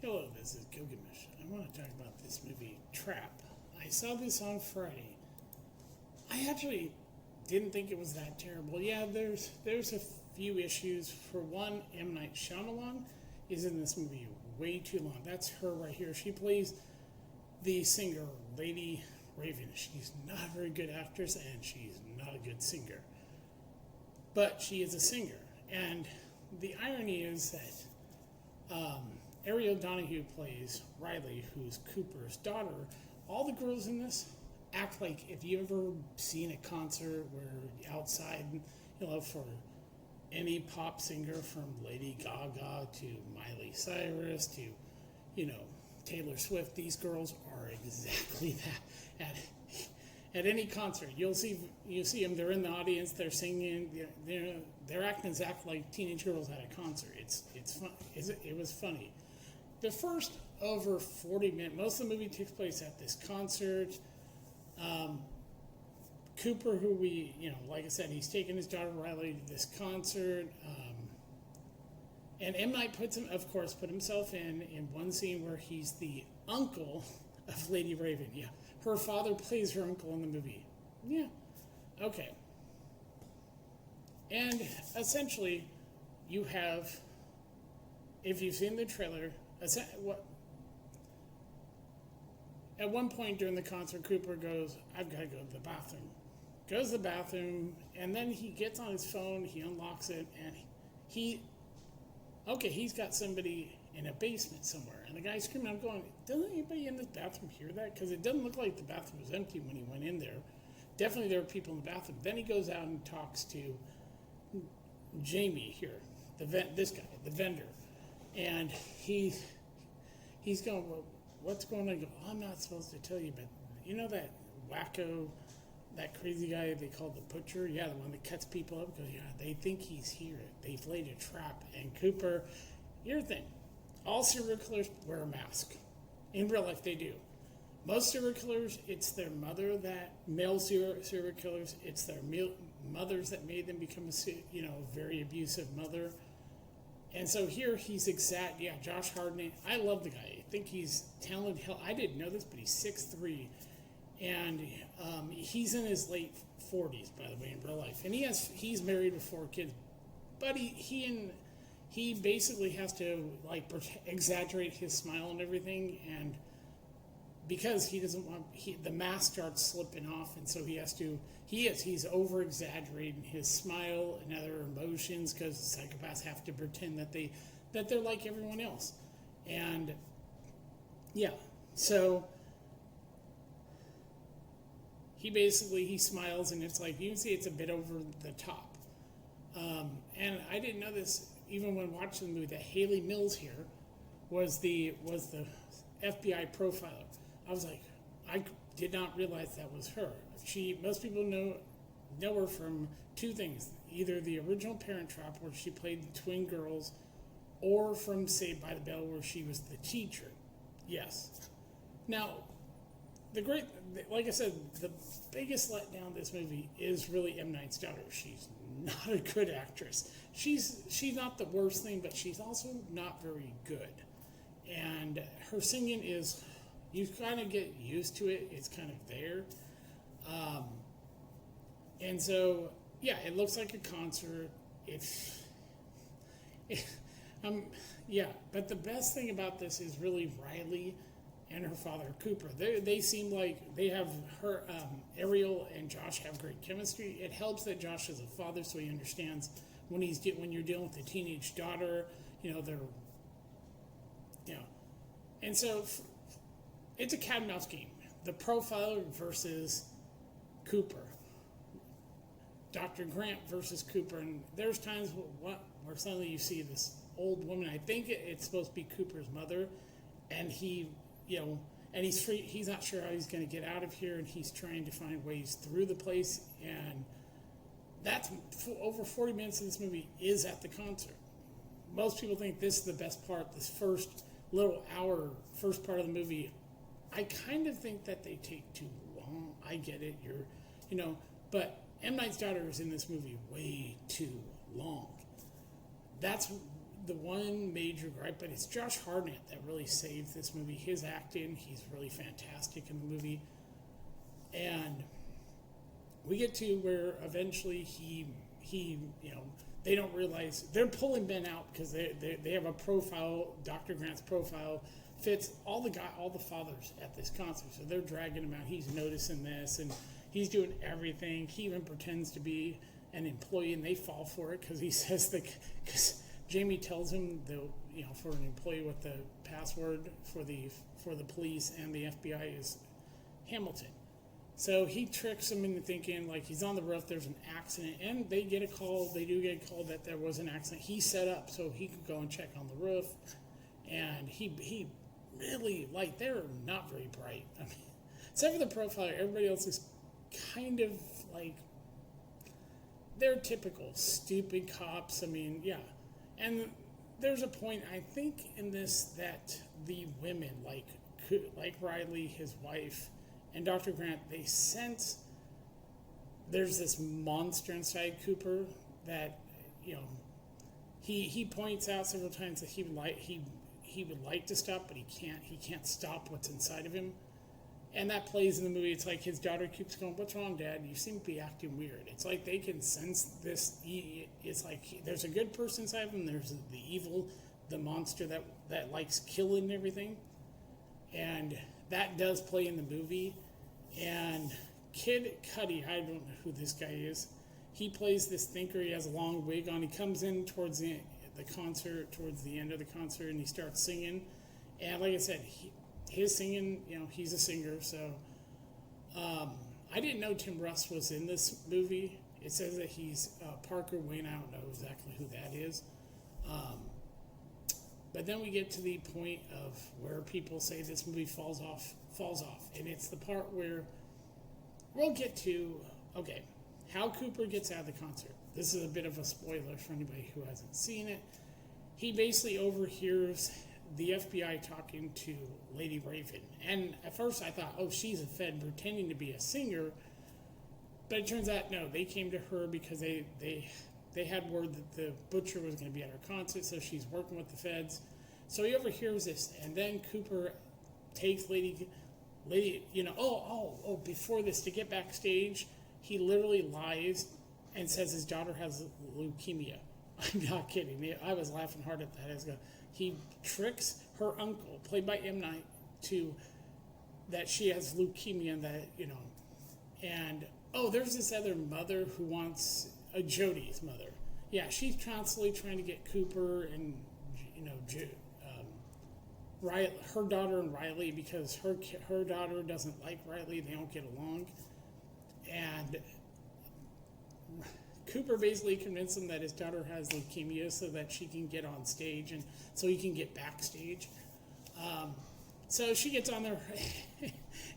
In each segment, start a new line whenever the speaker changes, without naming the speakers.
Hello, this is Gilgamesh. I want to talk about this movie, Trap. I saw this on Friday. I actually didn't think it was that terrible. Yeah, there's a few issues. For one, M. Night Shyamalan is in this movie way too long. That's her right here. She plays the singer, Lady Raven. She's not a very good actress, and she's not a good singer. But she is a singer. And the irony is that Ariel Donahue plays Riley, who's Cooper's daughter. All the girls in this act like if you ever seen a concert where outside, for any pop singer from Lady Gaga to Miley Cyrus to, Taylor Swift, these girls are exactly that. At any concert, you'll see them. They're in the audience. They're singing. They're acting exactly like teenage girls at a concert. It's fun. It was funny. The first over 40 minutes, most of the movie takes place at this concert. Cooper, who like I said, he's taking his daughter Riley to this concert. And M. Night put himself in one scene where he's the uncle of Lady Raven. Yeah, her father plays her uncle in the movie. Yeah, okay. And essentially, you have, if you've seen the trailer, at one point during the concert, Cooper goes, "I've got to go to the bathroom." Goes to the bathroom, and then he gets on his phone, he unlocks it, and he's got somebody in a basement somewhere. And the guy's screaming. I'm going, doesn't anybody in this bathroom hear that? Because it doesn't look like the bathroom was empty when he went in there. Definitely there were people in the bathroom. Then he goes out and talks to Jamie here, this guy, the vendor. And he's going, well, what's going on? I go, I'm not supposed to tell you, but you know that wacko, that crazy guy they call the butcher? Yeah, the one that cuts people up. Goes, yeah, they think he's here. They've laid a trap. And Cooper, here's the thing. All serial killers wear a mask. In real life, they do. Most serial killers, it's their mother male serial killers, it's their mothers that made them become a very abusive mother. And so here he's Josh Hartnett. I love the guy. I think he's talented. Hell, I didn't know this, but he's 6'3", and he's in his late 40s, by the way, in real life. And he's married with 4 kids, but he basically has to exaggerate his smile and everything, and because he doesn't want the mask starts slipping off, and so he's over exaggerating his smile and other emotions because psychopaths have to pretend that they're like everyone else. And yeah, so he smiles, and it's like you can see it's a bit over the top. And I didn't know this even when watching the movie, that Haley Mills here was the FBI profiler. I was like, I did not realize that was her. Most people know her from 2 things: either the original Parent Trap, where she played the twin girls, or from Saved by the Bell, where she was the teacher. Yes. Now, like I said, the biggest letdown of this movie is really M. Night's daughter. She's not a good actress. She's not the worst thing, but she's also not very good. And her singing is, you kind of get used to it. It's kind of there. And so, yeah, it looks like a concert. But the best thing about this is really Riley and her father, Cooper. They seem like they have Ariel and Josh have great chemistry. It helps that Josh is a father, so he understands when you're dealing with a teenage daughter, and so it's a cat and mouse game. The profiler versus Cooper. Dr. Grant versus Cooper. And there's times where suddenly you see this old woman. I think it's supposed to be Cooper's mother, and he's free. He's not sure how he's going to get out of here, and he's trying to find ways through the place. And that's over 40 minutes of this movie is at the concert. Most people think this is the best part. This first first part of the movie, I kind of think that they take too long. I get it. But M. Night's daughter is in this movie way too long. the one major gripe, but it's Josh Hartnett that really saved this movie. His acting, he's really fantastic in the movie. And we get to where eventually he they don't realize they're pulling Ben out because they have a profile. Dr. Grant's profile fits all the fathers at this concert, so they're dragging him out. He's noticing this, and he's doing everything. He even pretends to be an employee, and they fall for it because he says because Jamie tells him for an employee what the password for the police and the FBI is Hamilton. So he tricks them into thinking like he's on the roof, there's an accident, and they do get a call that there was an accident. He set up so he could go and check on the roof, and he really, like, they're not very bright. I mean, except for the profiler, everybody else is kind of like, they're typical stupid cops. I mean, yeah. And there's a point, I think, in this that the women, like Riley, his wife, and Dr. Grant, they sense there's this monster inside Cooper that, he points out several times that he would like to stop, but he can't stop what's inside of him. And that plays in the movie. It's like his daughter keeps going, "What's wrong, Dad? You seem to be acting weird." It's like they can sense this. It's like there's a good person inside of him. There's the evil, the monster that likes killing everything. And that does play in the movie. And Kid Cudi, I don't know who this guy is. He plays this thinker. He has a long wig on. He comes in towards the concert, towards the end of the concert, and he starts singing. And like I said, his singing, he's a singer. So I didn't know Tim Russ was in this movie. It says that he's Parker Wayne. I don't know exactly who that is. But then we get to the point of where people say this movie falls off, and it's the part where we'll get to, how Cooper gets out of the concert. This is a bit of a spoiler for anybody who hasn't seen it. He basically overhears the FBI talking to Lady Raven, and at first I thought, she's a Fed pretending to be a singer, but it turns out no, they came to her because they had word that the butcher was going to be at her concert, so she's working with the feds. So he overhears this, and then Cooper takes Lady, before this, to get backstage, he literally lies and says his daughter has leukemia. I'm not kidding. I was laughing hard at that. He tricks her uncle, played by M. Night, that she has leukemia and that, and, there's this other mother who wants, Jodie's mother. Yeah, she's constantly trying to get Cooper and, her daughter and Riley, because her daughter doesn't like Riley. They don't get along. And Cooper basically convinced him that his daughter has leukemia so that she can get on stage and so he can get backstage. So she gets on there,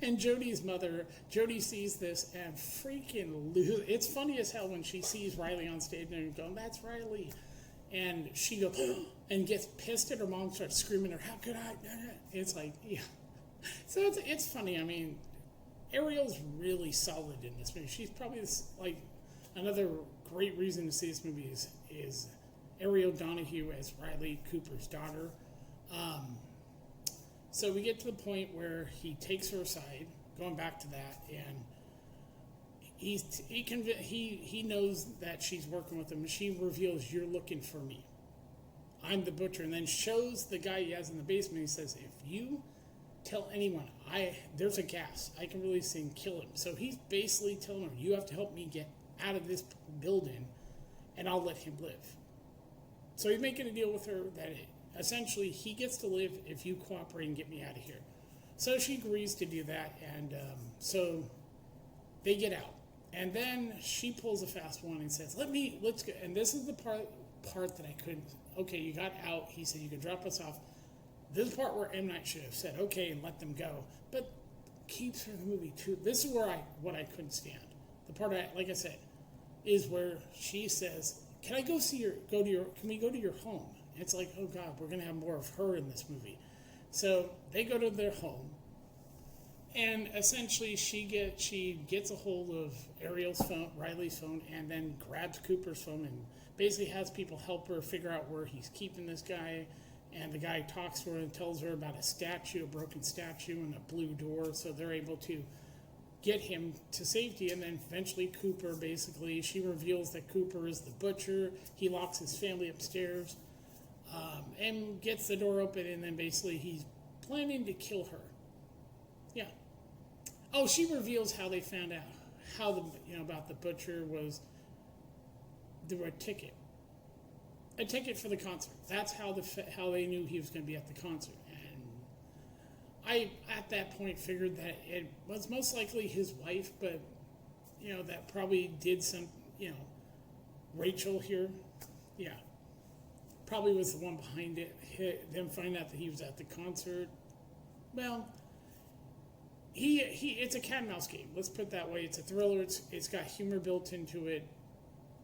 and Jodie sees this and freaking it's funny as hell when she sees Riley on stage and going, "That's Riley." And she goes, and gets pissed at her mom, starts screaming at her, "How could I?" It's like, yeah. So it's funny. I mean, Ariel's really solid in this movie. She's probably another great reason to see this movie is Ariel Donahue as Riley Cooper's daughter. So we get to the point where he takes her aside, going back to that, and he knows that she's working with him, and she reveals, "You're looking for me. I'm the butcher," and then shows the guy he has in the basement. He says, "If you tell anyone there's a gas I can release and kill him." So he's basically telling her, "You have to help me get out of this building, and I'll let him live." So he's making a deal with her that essentially he gets to live if you cooperate and get me out of here. So she agrees to do that, and so they get out. And then she pulls a fast one and says, let's go. And this is the part that I couldn't. Okay, you got out. He said, "You can drop us off." This is the part where M. Night should have said, "Okay," and let them go. But keeps her in the movie too. This is where what I couldn't stand. The part like I said, is where she says, "Can I can we go to your home?" And it's like, oh God, we're gonna have more of her in this movie. So they go to their home, And essentially, she gets a hold of Ariel's phone, Riley's phone, and then grabs Cooper's phone and basically has people help her figure out where he's keeping this guy. And the guy talks to her and tells her about a statue, a broken statue, and a blue door. So they're able to get him to safety. And then eventually, Cooper basically, she reveals that Cooper is the butcher. He locks his family upstairs and gets the door open. And then basically, he's planning to kill her. Yeah. Oh, she reveals how they found out how about the butcher was there were a ticket for the concert. That's how they knew he was going to be at the concert. And I at that point figured that it was most likely his wife, but that probably did some Rachel here, yeah, probably was the one behind it. Them find out that he was at the concert. Well. It's a cat and mouse game. Let's put it that way. It's a thriller. It's got humor built into it,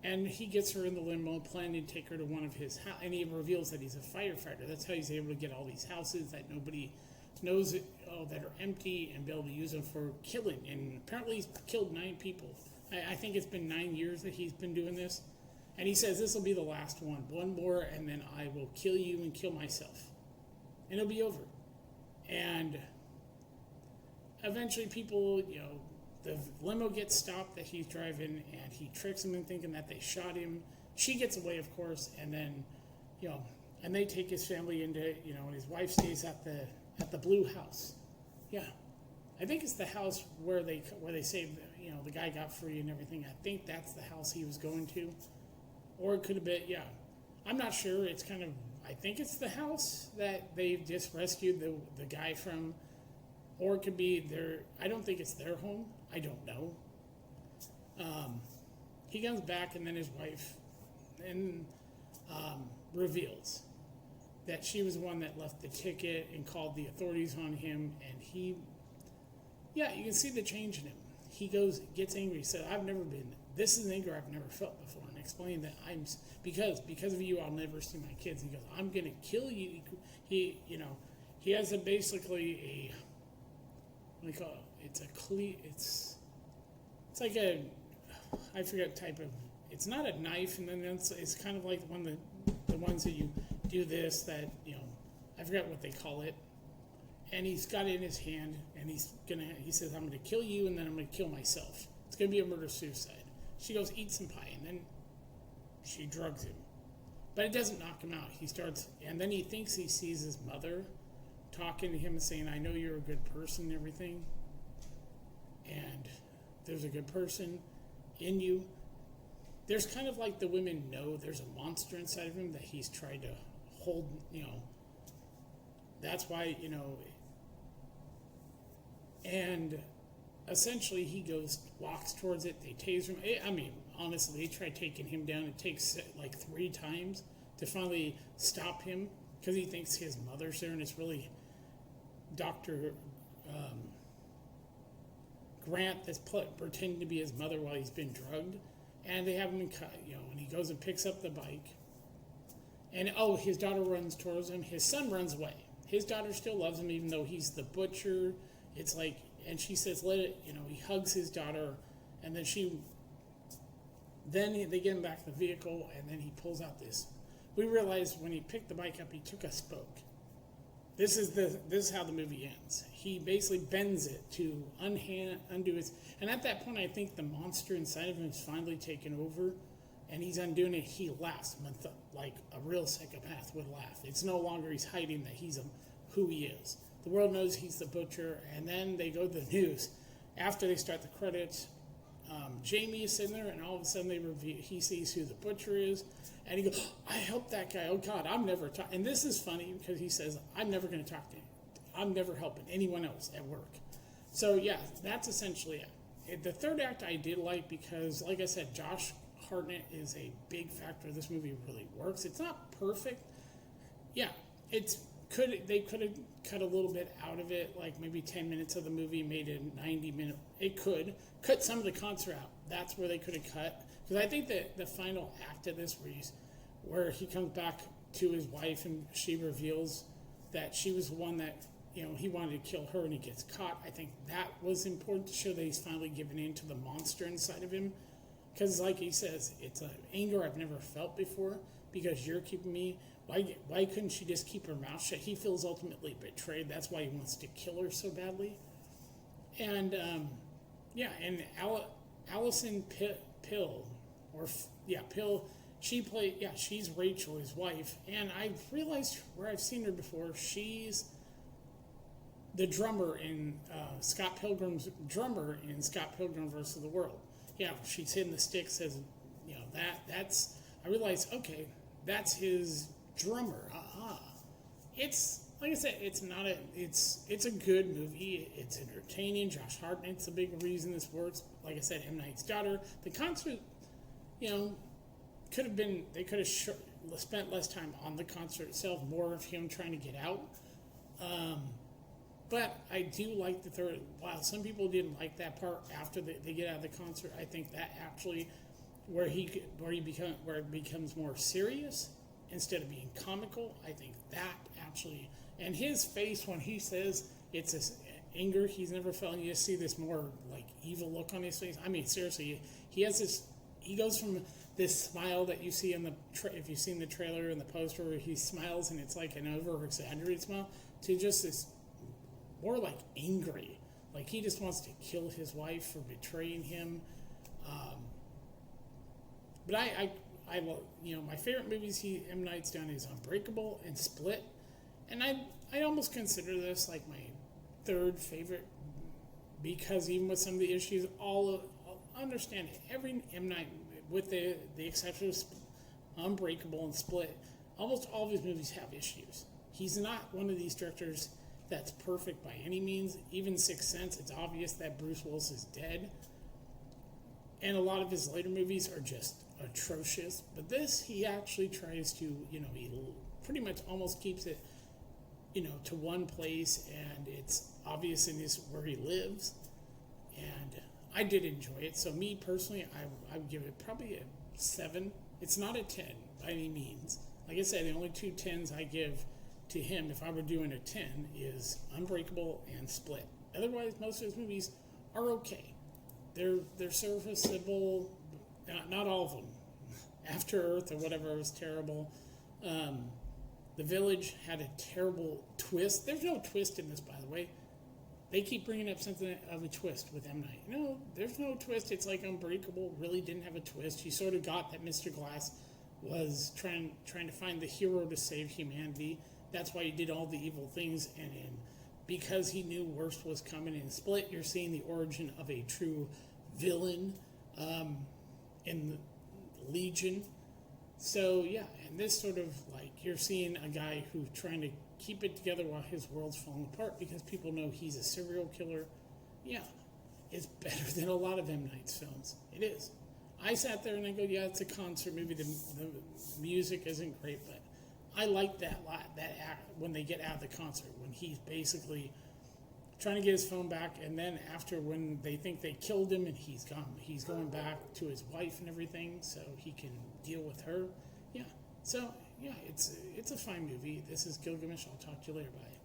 and he gets her in the limo, planning to take her to one of his houses, and he reveals that he's a firefighter. That's how he's able to get all these houses that nobody knows that are empty and be able to use them for killing. And apparently, he's killed 9 people. I think it's been 9 years that he's been doing this, and he says this will be the last one. One more, and then I will kill you and kill myself, and it'll be over. And eventually people, the limo gets stopped that he's driving, and he tricks them in thinking that they shot him. She gets away, of course, and then, and they take his family into, and his wife stays at the blue house. Yeah. I think it's the house where they saved, the guy got free and everything. I think that's the house he was going to. Or it could have been, yeah. I'm not sure. It's kind of, I think it's the house that they just rescued the guy from. Or it could be I don't think it's their home. I don't know. He comes back, and then his wife reveals that she was the one that left the ticket and called the authorities on him. And you can see the change in him. He gets angry. He said, this is an anger I've never felt before. And explained that because of you, I'll never see my kids. He goes, I'm going to kill you. He has basically a, what do you call it? It's like I forget type of, it's not a knife, and then it's kind of like the ones that you do this, that, I forget what they call it. And he's got it in his hand, and he says, I'm going to kill you, and then I'm going to kill myself. It's going to be a murder-suicide. She goes, eat some pie, and then she drugs him. But it doesn't knock him out. And then he thinks he sees his mother talking to him and saying, I know you're a good person and everything, and there's a good person in you. There's kind of like the women know there's a monster inside of him that he's tried to hold, that's why, and essentially he walks towards it, they taser him. Honestly, they try taking him down. It takes like 3 times to finally stop him, because he thinks his mother's there, and it's really Dr. Grant that's pretending to be his mother while he's been drugged. And they have him and he goes and picks up the bike. And, his daughter runs towards him. His son runs away. His daughter still loves him, even though he's the butcher. It's like, and she says, let it, he hugs his daughter. And then they get him back to the vehicle, and then he pulls out this. We realized when he picked the bike up, he took a spoke. This is how the movie ends. He basically bends it to undo his, and at that point, I think the monster inside of him is finally taken over, and he's undoing it. He laughs like a real psychopath would laugh. It's no longer he's hiding that he's who he is. The world knows he's the butcher, and then they go to the news. After they start the credits, Jamie is sitting there, and all of a sudden he sees who the butcher is, and he goes, I helped that guy. Oh, God, I'm never talking. And this is funny because he says, I'm never going to talk to him. I'm never helping anyone else at work. So, yeah, that's essentially it. The third act I did like because, like I said, Josh Hartnett is a big factor. This movie really works. It's not perfect. Yeah, they could have cut a little bit out of it, like maybe 10 minutes of the movie, made it 90-minute. It could cut some of the concert out. That's where they could have cut. Because I think that the final act of this, where he comes back to his wife and she reveals that she was the one that he wanted to kill her and he gets caught. I think that was important to show that he's finally given in to the monster inside of him. Because, like he says, it's an anger I've never felt before because you're keeping me. Why couldn't she just keep her mouth shut? He feels ultimately betrayed. That's why he wants to kill her so badly. And, and Allison Pill, Pill, she's Rachel, his wife. And I realized where I've seen her before, she's the drummer in Scott Pilgrim's drummer in Scott Pilgrim versus the World. Yeah, she's hitting the sticks as, that's, I realized, okay, that's his drummer. It's, like I said, it's a good movie. It's entertaining. Josh Hartnett's a big reason this works. Like I said, M. Night's daughter. The concert, they could have spent less time on the concert itself, more of him trying to get out. But I do like the third. While some people didn't like that part after they get out of the concert, I think that actually, where it becomes more serious instead of being comical. I think that actually, and his face when he says it's this anger he's never felt, and you just see this more like evil look on his face. I mean, seriously, he has this. He goes from this smile that you see in the if you've seen the trailer and the poster where he smiles and it's like an over exaggerated smile, to just this more like angry, like he just wants to kill his wife for betraying him. But I my favorite movies M. Night's done is Unbreakable and Split, and I almost consider this like my third favorite because even with some of the issues, I'll understand it. Every M. Night, with the exception of Unbreakable and Split, almost all of his movies have issues. He's not one of these directors that's perfect by any means. Even Sixth Sense, it's obvious that Bruce Willis is dead. And a lot of his later movies are just atrocious. But this, he actually tries to, he pretty much almost keeps it, to one place. And it's obvious in where he lives. And I did enjoy it. So me personally, I would give it probably a 7. It's not a 10 by any means. Like I said, the only 2 10s I give to him, if I were doing a 10, is Unbreakable and Split. Otherwise, most of his movies are okay. They're serviceable. Not all of them. After Earth or whatever was terrible. The Village had a terrible twist. There's no twist in this, by the way. They keep bringing up something of a twist with M. Night. No, there's no twist. It's like Unbreakable really didn't have a twist. You sort of got that Mr. Glass was trying to find the hero to save humanity. That's why he did all the evil things, and because he knew worst was coming. In Split, you're seeing the origin of a true villain in Legion. So yeah, and this sort of like you're seeing a guy who's trying to keep it together while his world's falling apart because people know he's a serial killer. Yeah, it's better than a lot of M. Night's films. It is. I sat there and I go, yeah, it's a concert movie. The music isn't great, but I like that act when they get out of the concert, when he's basically trying to get his phone back, and then after when they think they killed him and he's gone, he's going back to his wife and everything so he can deal with her. Yeah. So yeah, it's a fine movie. This is Gilgamesh. I'll talk to you later. Bye.